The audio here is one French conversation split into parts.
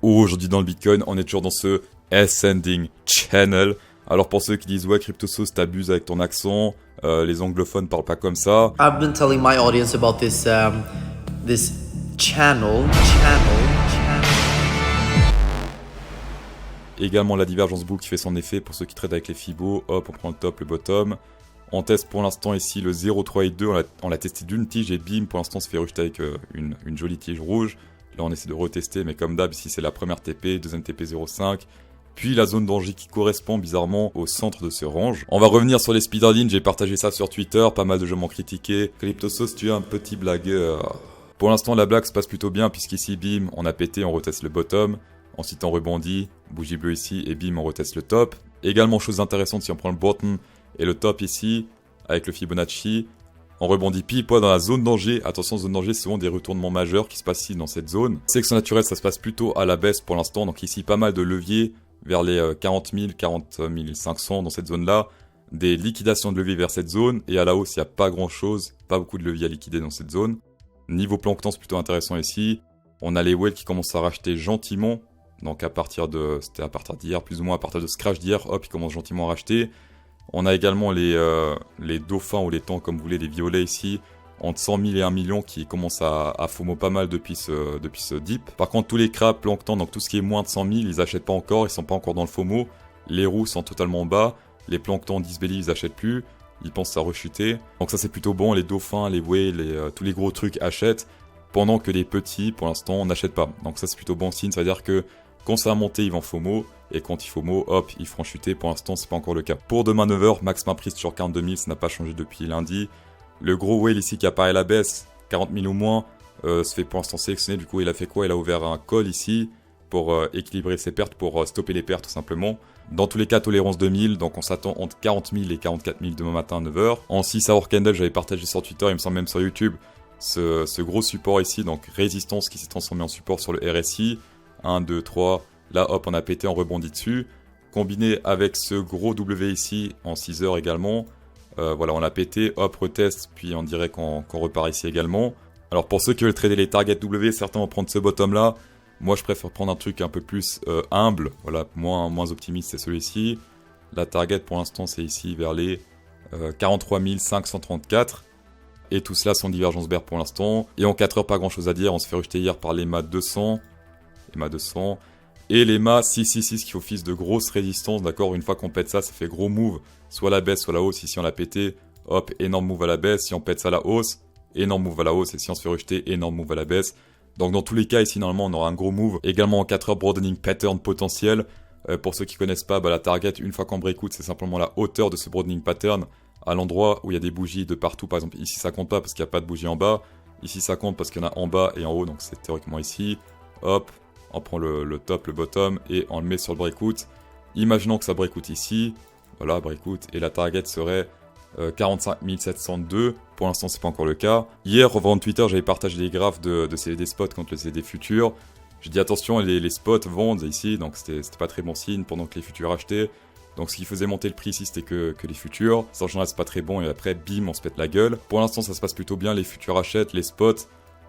Aujourd'hui dans le Bitcoin, on est toujours dans ce Ascending Channel. Alors pour ceux qui disent ouais CryptoSauce t'abuses avec ton accent, les anglophones parlent pas comme ça. I've been telling my audience about this channel. Également la divergence book qui fait son effet pour ceux qui traitent avec les Fibo. Hop, on prend le top, le bottom. On teste pour l'instant ici le 0,3 et 2, on l'a testé d'une tige et bim, pour l'instant on se fait rejeter avec une jolie tige rouge. Là on essaie de retester, mais comme d'hab ici c'est la première TP, deuxième TP 0,5. Puis la zone danger qui correspond bizarrement au centre de ce range. On va revenir sur les speedruns, j'ai partagé ça sur Twitter, pas mal de gens m'ont critiqué. CryptoSauce, tu es un petit blagueur. Pour l'instant la blague se passe plutôt bien puisqu'ici bim, on a pété, on reteste le bottom. Ensuite on rebondit, bougie bleue ici et bim on reteste le top. Également chose intéressante si on prend le bottom et le top ici avec le Fibonacci. On rebondit pile poil dans la zone danger. Attention, zone danger, c'est souvent des retournements majeurs qui se passent ici dans cette zone. Sélection naturelle, ça se passe plutôt à la baisse pour l'instant. Donc ici, pas mal de leviers vers les 40 000, 40 500 dans cette zone-là. Des liquidations de leviers vers cette zone. Et à la hausse, il n'y a pas grand-chose. Pas beaucoup de leviers à liquider dans cette zone. Niveau plancton, c'est plutôt intéressant ici. On a les whales qui commencent à racheter gentiment. Donc c'était à partir d'hier, plus ou moins à partir de ce crash d'hier. Hop, ils commencent gentiment à racheter. On a également les dauphins ou les temps comme vous voulez, les violets ici, entre 100 000 et 1 million qui commencent à FOMO pas mal depuis ce dip. Par contre, tous les crabes, plancton, donc tout ce qui est moins de 100 000, ils achètent pas encore, ils sont pas encore dans le FOMO. Les roux sont totalement bas, les planctons disbelly, ils achètent plus, ils pensent à rechuter. Donc ça c'est plutôt bon, les dauphins, les whales, tous les gros trucs achètent, pendant que les petits, pour l'instant, n'achètent pas. Donc ça c'est plutôt bon signe, ça veut dire que quand ça va monter, ils vont FOMO. Et quand il FOMO, hop, ils feront chuter. Pour l'instant, c'est pas encore le cas. Pour demain 9h, maximum prise sur 42 000, ça n'a pas changé depuis lundi. Le gros whale ici qui apparaît à la baisse, 40 000 ou moins, se fait pour l'instant sélectionner. Du coup, il a fait quoi? Il a ouvert un call ici pour équilibrer ses pertes, pour stopper les pertes tout simplement. Dans tous les cas, tolérance 2000, donc on s'attend entre 40 000 et 44 000 demain matin à 9h. En 6 hour candle, j'avais partagé sur Twitter, il me semble même sur YouTube, ce gros support ici, donc résistance qui s'est transformé en support sur le RSI. 1, 2, 3... Là, hop, on a pété, on rebondit dessus. Combiné avec ce gros W ici, en 6 heures également. Voilà, on a pété, hop, retest, puis on dirait qu'on repart ici également. Alors pour ceux qui veulent trader les targets W, certains vont prendre ce bottom-là. Moi, je préfère prendre un truc un peu plus humble. Voilà, moins optimiste, c'est celui-ci. La target, pour l'instant, c'est ici, vers les 43 534. Et tout cela sans divergence bear pour l'instant. Et en 4 heures, pas grand-chose à dire. On se fait rejeter hier par l'EMA 200. EMA 200. Et l'EMA 666 qui fait office de grosse résistance, d'accord. Une fois qu'on pète ça, ça fait gros move, soit à la baisse, soit à la hausse. Ici on l'a pété, hop, énorme move à la baisse. Si on pète ça à la hausse, énorme move à la hausse. Et si on se fait rejeter, énorme move à la baisse. Donc dans tous les cas, ici normalement on aura un gros move. Également en 4 heures, broadening pattern potentiel. Pour ceux qui connaissent pas, la target, une fois qu'on breakout, c'est simplement la hauteur de ce broadening pattern. À l'endroit où il y a des bougies de partout, par exemple ici ça compte pas parce qu'il n'y a pas de bougie en bas. Ici ça compte parce qu'il y en a en bas et en haut, donc c'est théoriquement ici. Hop. On prend le top, le bottom et on le met sur le breakout. Imaginons que ça breakout ici. Voilà, breakout. Et la target serait 45 702. Pour l'instant, c'est pas encore le cas. Hier, au vendredi Twitter, j'avais partagé des graphes de CDD spot contre les CDD futurs. J'ai dit attention, les spots vendent ici. Donc c'était pas très bon signe pendant que les futurs achetaient. Donc ce qui faisait monter le prix ici, c'était que les futurs. Ça en général, c'est pas très bon. Et après, bim, on se pète la gueule. Pour l'instant, ça se passe plutôt bien. Les futurs achètent, les spots.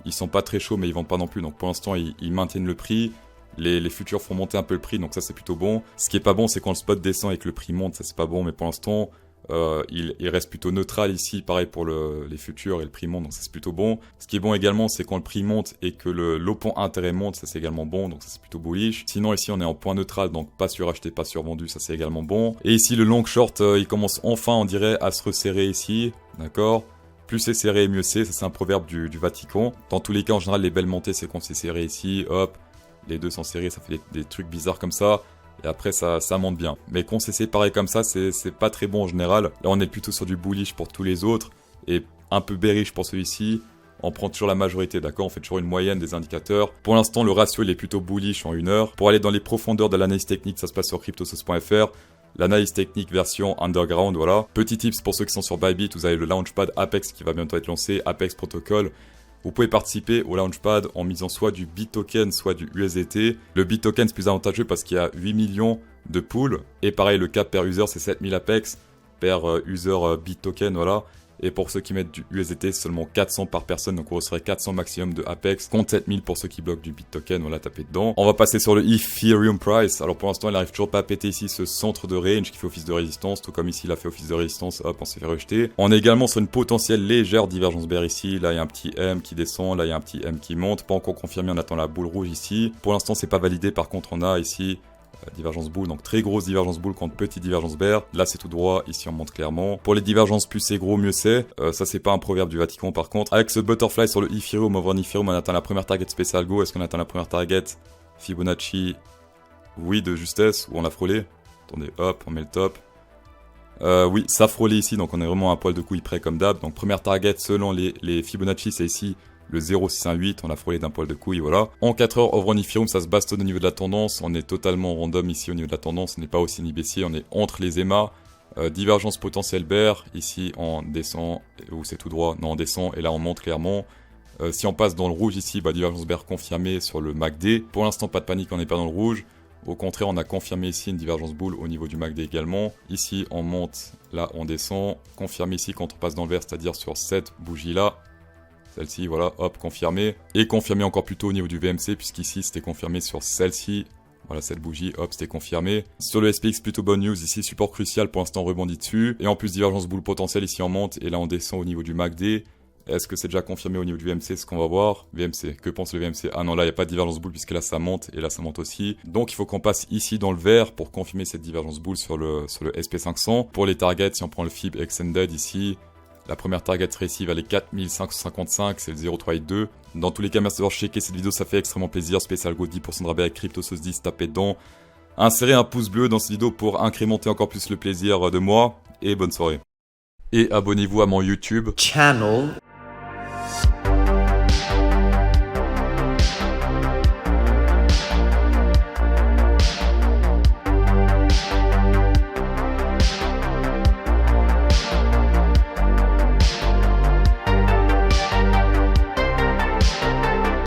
Ils sont pas très chauds mais ils vendent pas non plus, donc pour l'instant ils maintiennent le prix. Les futurs font monter un peu le prix, donc ça c'est plutôt bon. Ce qui est pas bon c'est quand le spot descend et que le prix monte, ça c'est pas bon, mais pour l'instant il reste plutôt neutral ici, pareil pour les futurs et le prix monte, donc ça c'est plutôt bon. Ce qui est bon également c'est quand le prix monte et que l'option intérêt monte, ça c'est également bon, donc ça c'est plutôt bullish. Sinon ici on est en point neutral, donc pas suracheté, pas survendu, ça c'est également bon. Et ici le long short il commence enfin on dirait à se resserrer ici, d'accord. Plus c'est serré, mieux c'est. Ça, c'est un proverbe du Vatican. Dans tous les cas, en général, les belles montées, c'est quand c'est serré ici. Hop, les deux sont serrés, ça fait des trucs bizarres comme ça. Et après, ça monte bien. Mais quand c'est séparé comme ça, c'est pas très bon en général. Là, on est plutôt sur du bullish pour tous les autres. Et un peu bearish pour celui-ci. On prend toujours la majorité, d'accord. On fait toujours une moyenne des indicateurs. Pour l'instant, le ratio, il est plutôt bullish en 1 heure. Pour aller dans les profondeurs de l'analyse technique, ça se passe sur cryptosauce.fr. L'analyse technique version underground, voilà. Petit tips pour ceux qui sont sur Bybit, vous avez le launchpad Apex qui va bientôt être lancé, Apex Protocol. Vous pouvez participer au launchpad en misant soit du BitToken, soit du USDT. Le BitToken c'est plus avantageux parce qu'il y a 8 millions de pools. Et pareil, le cap per user c'est 7000 Apex per user BitToken, voilà. Et pour ceux qui mettent du USDT, seulement 400 par personne, donc on recevrait 400 maximum de Apex, contre 7000 pour ceux qui bloquent du BitToken, voilà, tapez dedans. On va passer sur le Ethereum Price. Alors pour l'instant, il arrive toujours pas à péter ici ce centre de range qui fait office de résistance, tout comme ici il a fait office de résistance, hop, on s'est fait rejeter. On est également sur une potentielle légère divergence bear ici, là il y a un petit M qui descend, là il y a un petit M qui monte, pas encore confirmé, on attend la boule rouge ici. Pour l'instant, c'est pas validé, par contre on a ici divergence boule, donc très grosse divergence boule contre petite divergence bear. Là c'est tout droit, ici on monte clairement. Pour les divergences, plus c'est gros, mieux c'est. Ça c'est pas un proverbe du Vatican par contre. Avec ce butterfly sur le Ethereum, over Ethereum, on atteint la première target spécial go. Est-ce qu'on atteint la première target Fibonacci? Oui, de justesse, ou on l'a frôlé. Attendez, hop, on met le top. Oui, ça frôlé ici, donc on est vraiment à un poil de couille près comme d'hab. Donc première target selon les Fibonacci, c'est ici le 0,618, on a frôlé d'un poil de couille, voilà. En 4 heures, over Ethereum, ça se bastonne au niveau de la tendance. On est totalement random ici au niveau de la tendance. On n'est pas aussi ni baissier, on est entre les EMA. Divergence potentielle bear. Ici, on descend, ou c'est tout droit. Non, on descend, et là, on monte clairement. Si on passe dans le rouge ici, bah, divergence bear confirmée sur le MACD. Pour l'instant, pas de panique, on n'est pas dans le rouge. Au contraire, on a confirmé ici une divergence boule au niveau du MACD également. Ici, on monte, là, on descend. Confirmé ici quand on passe dans le vert, c'est-à-dire sur cette bougie-là. Celle-ci, voilà, hop, confirmé. Et confirmé encore plus tôt au niveau du VMC, puisqu'ici, c'était confirmé sur celle-ci. Voilà, cette bougie, hop, c'était confirmé. Sur le SPX, plutôt bonne news. Ici, support crucial, pour l'instant, on rebondit dessus. Et en plus, divergence boule potentielle, ici, on monte. Et là, on descend au niveau du MACD. Est-ce que c'est déjà confirmé au niveau du VMC? C'est ce qu'on va voir. VMC, que pense le VMC? Ah non, là, il n'y a pas de divergence boule, puisque là, ça monte. Et là, ça monte aussi. Donc, il faut qu'on passe ici dans le vert pour confirmer cette divergence boule sur le SP500. Pour les targets, si on prend le FIB Extended ici, la première target récessive, elle est 4555, c'est le 0,382. Dans tous les cas, merci d'avoir checké cette vidéo, ça fait extrêmement plaisir. Spécial Go 10% de rabais avec CryptoSauce10, tapez dedans. Insérez un pouce bleu dans cette vidéo pour incrémenter encore plus le plaisir de moi. Et bonne soirée. Et abonnez-vous à mon YouTube channel.